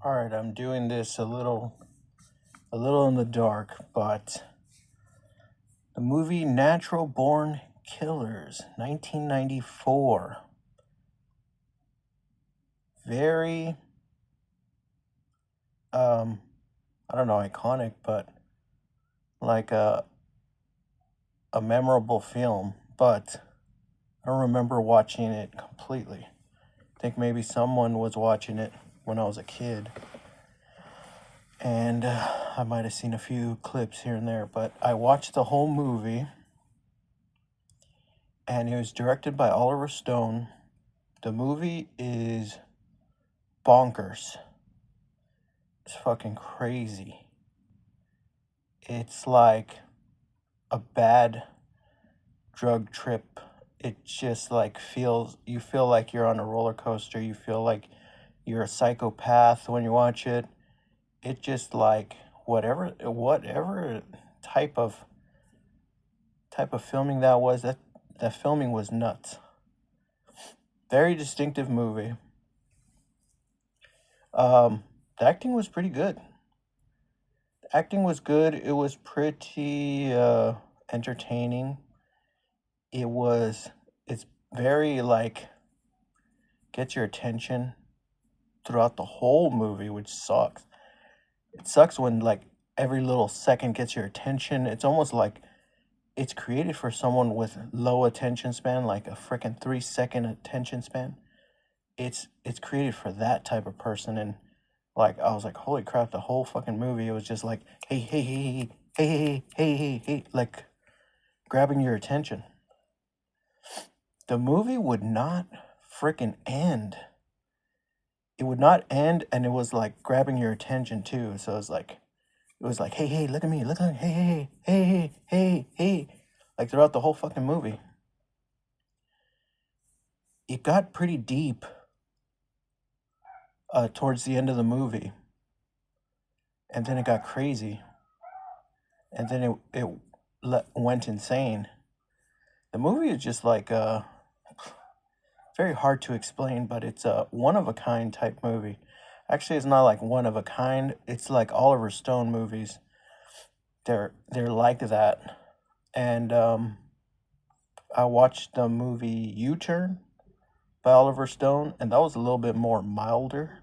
All right, I'm doing this a little in the dark, but the movie Natural Born Killers, 1994. Very um I don't know, iconic, but like a memorable film, but I don't remember watching it completely. I think maybe someone was watching it when I was a kid, and I might have seen a few clips here and there, but I watched the whole movie, and it was directed by Oliver Stone. The movie is bonkers. It's fucking crazy. It's like a bad drug trip. It just like you feel like you're on a roller coaster. You feel like you're a psychopath when you watch it. It just like whatever type of filming that was, that filming was nuts. Very distinctive movie. Um the acting was pretty good. Acting was good. It was pretty entertaining. It's very like gets your attention throughout the whole movie, which sucks. It sucks when like every little second gets your attention. It's almost like it's created for someone with low attention span, like a freaking 3 second attention span. It's created for that type of person, and like I was like, holy crap, the whole fucking movie it was just like, hey, hey, hey, hey, hey, hey, hey, hey, like grabbing your attention. The movie would not freaking end. It would not end, and it was like grabbing your attention too. So it was like, hey, hey, look at me, look at me, hey, hey, hey, hey, hey, hey, like throughout the whole fucking movie. It got pretty deep towards the end of the movie, and then it got crazy, and then it went insane. The movie is just like very hard to explain, but it's a one of a kind type movie. Actually, it's not like one of a kind. It's like Oliver Stone movies. They're like that. And I watched the movie U Turn by Oliver Stone, and that was a little bit more milder.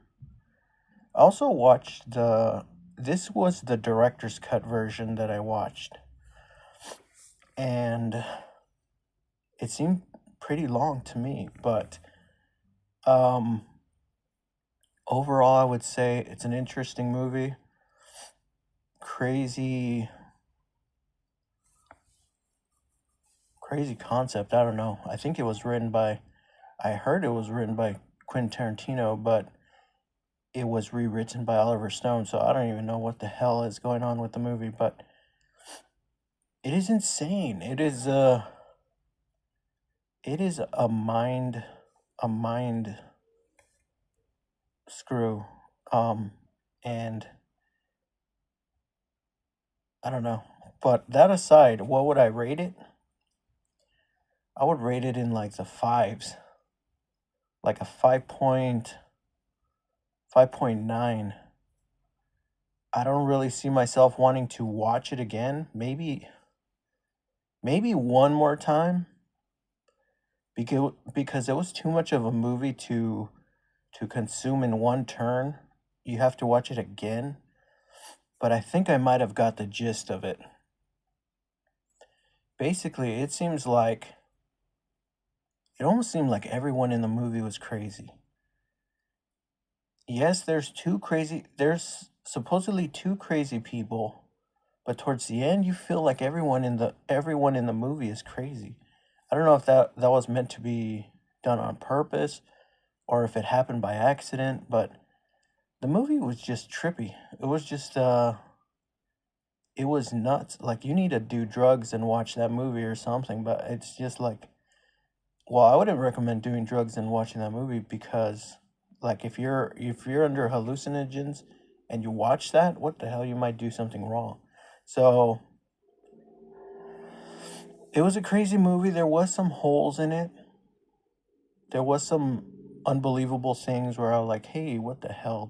I also watched the this was the director's cut version that I watched, and it seemed pretty long to me, but um overall I would say it's an interesting movie. Crazy crazy concept. I don't know. I think it was written by I heard it was written by Quentin Tarantino, but it was rewritten by Oliver Stone, so I don't even know what the hell is going on with the movie, but it is insane. It is a mind screw. Um and I don't know. But that aside, what would I rate it? I would rate it in like the fives, like a 5.9. I don't really see myself wanting to watch it again. Maybe one more time, because it was too much of a movie to consume in one turn. You have to watch it again, but I think I might have got the gist of it. Basically, it almost seemed like everyone in the movie was crazy. Yes, there's supposedly two crazy people, but towards the end you feel like everyone in the movie is crazy. I don't know if that was meant to be done on purpose or if it happened by accident, but the movie was just trippy. It was nuts. Like you need to do drugs and watch that movie or something, but it's just like, well, I wouldn't recommend doing drugs and watching that movie because like if you're under hallucinogens and you watch that, what the hell, you might do something wrong. So, it was a crazy movie. There was some holes in it. There was some unbelievable things where I was like, "Hey, what the hell?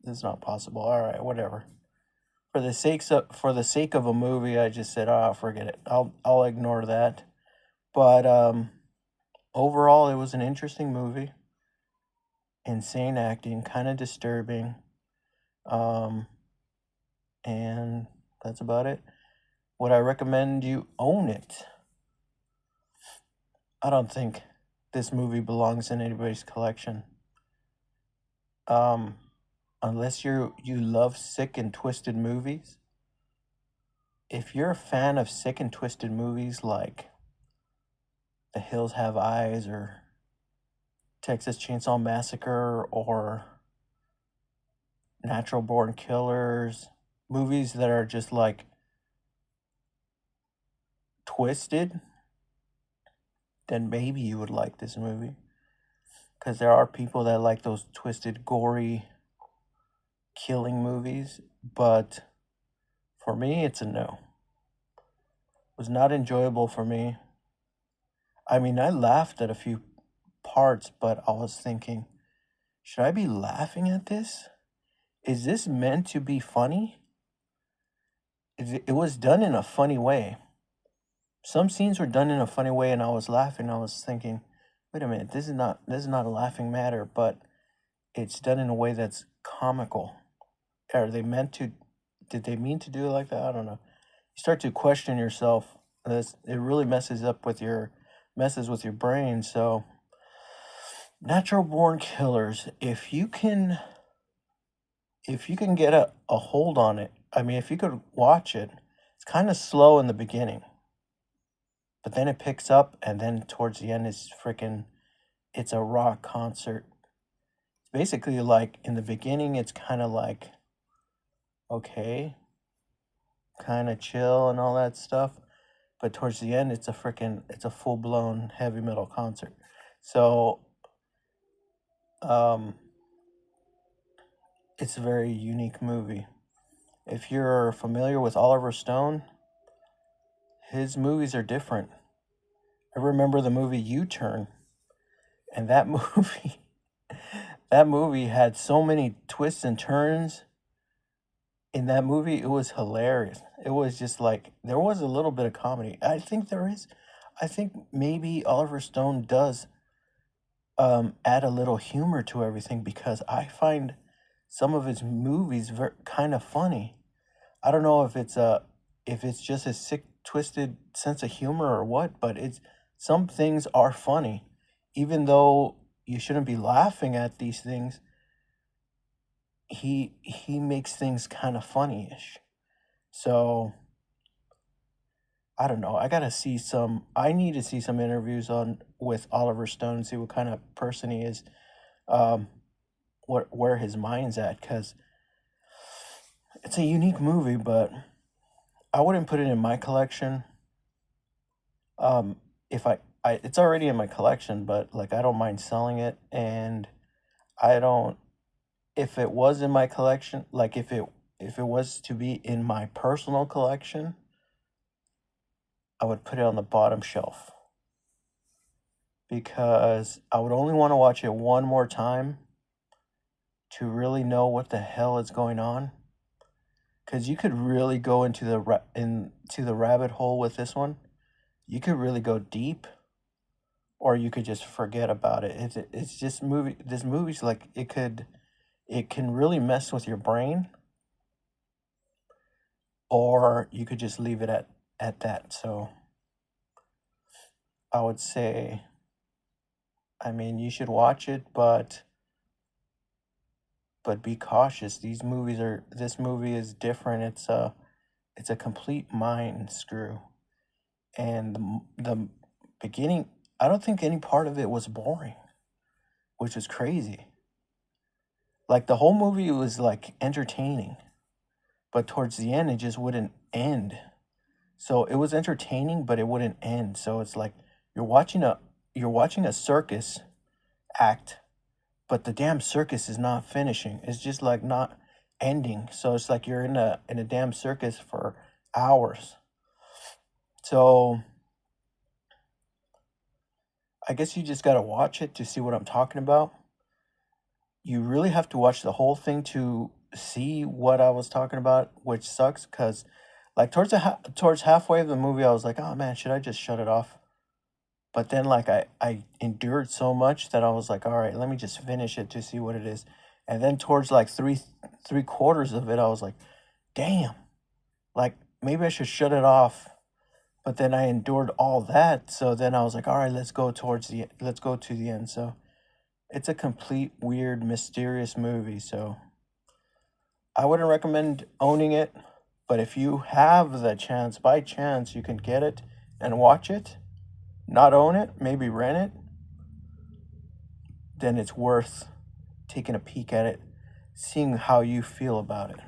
this is not possible. All right, whatever. For the sake of a movie, I just said, "Ah, forget it. I'll ignore that." But overall, it was an interesting movie. Insane acting, kind of disturbing. Um, and that's about it. Would I recommend you own it? I don't think this movie belongs in anybody's collection. Um, unless you love sick and twisted movies. If you're a fan of sick and twisted movies like The Hills Have Eyes or Texas Chainsaw Massacre or Natural Born Killers, movies that are just like twisted, then maybe you would like this movie. Because there are people that like those twisted, gory, killing movies. But for me, it's a no. It was not enjoyable for me. I mean, I laughed at a few parts, but I was thinking, should I be laughing at this? Is this meant to be funny? It was done in a funny way. Some scenes were done in a funny way, and I was laughing. I was thinking, wait a minute, this is not a laughing matter, but it's done in a way that's comical. Are they meant to? Did they mean to do it like that? I don't know. You start to question yourself. It really messes with your brain. So, Natural Born Killers. If you can get a hold on it, I mean, if you could watch it, it's kind of slow in the beginning, but then it picks up, and then towards the end, it's a rock concert. It's basically like in the beginning, it's kind of like, okay, kind of chill and all that stuff. But towards the end, it's a full blown heavy metal concert. So, um, it's a very unique movie. If you're familiar with Oliver Stone, his movies are different. I remember the movie U Turn, and that movie, that movie had so many twists and turns. In that movie, it was hilarious. It was just like there was a little bit of comedy. I think there is. I think maybe Oliver Stone does add a little humor to everything because I find some of his movies kind of funny. I don't know if it's just a sick, twisted sense of humor or what, but it's some things are funny, even though you shouldn't be laughing at these things. He makes things kind of funny-ish. So I don't know. I need to see some interviews on with Oliver Stone and see what kind of person he is. Um, where his mind's at, because it's a unique movie, but I wouldn't put it in my collection. Um, if I it's already in my collection, but like I don't mind selling it, and I don't. If it was in my collection, like if it was to be in my personal collection, I would put it on the bottom shelf because I would only want to watch it one more time to really know what the hell is going on. Because you could really go into into the rabbit hole with this one. You could really go deep, or you could just forget about it. It's just movie. This movie's like it can really mess with your brain, or you could just leave it at that. So I would say, I mean, you should watch it, but be cautious. This movie is different. It's a complete mind screw, and the beginning. I don't think any part of it was boring, which is crazy. Like the whole movie was like entertaining, but towards the end it just wouldn't end. So it was entertaining, but it wouldn't end. So it's like you're watching a you're watching a circus act, but the damn circus is not finishing. It's just like not ending. So it's like you're in a damn circus for hours. So I guess you just gotta watch it to see what I'm talking about. You really have to watch the whole thing to see what I was talking about, which sucks because like towards halfway of the movie, I was like, oh man, should I just shut it off? But then like I endured so much that I was like, all right, let me just finish it to see what it is. And then towards like three quarters of it, I was like, damn, like maybe I should shut it off. But then I endured all that, so then I was like, all right, let's go to the end. So it's a complete weird, mysterious movie. So I wouldn't recommend owning it, but if you have the chance, by chance, you can get it and watch it, not own it, maybe rent it, then it's worth taking a peek at it, seeing how you feel about it.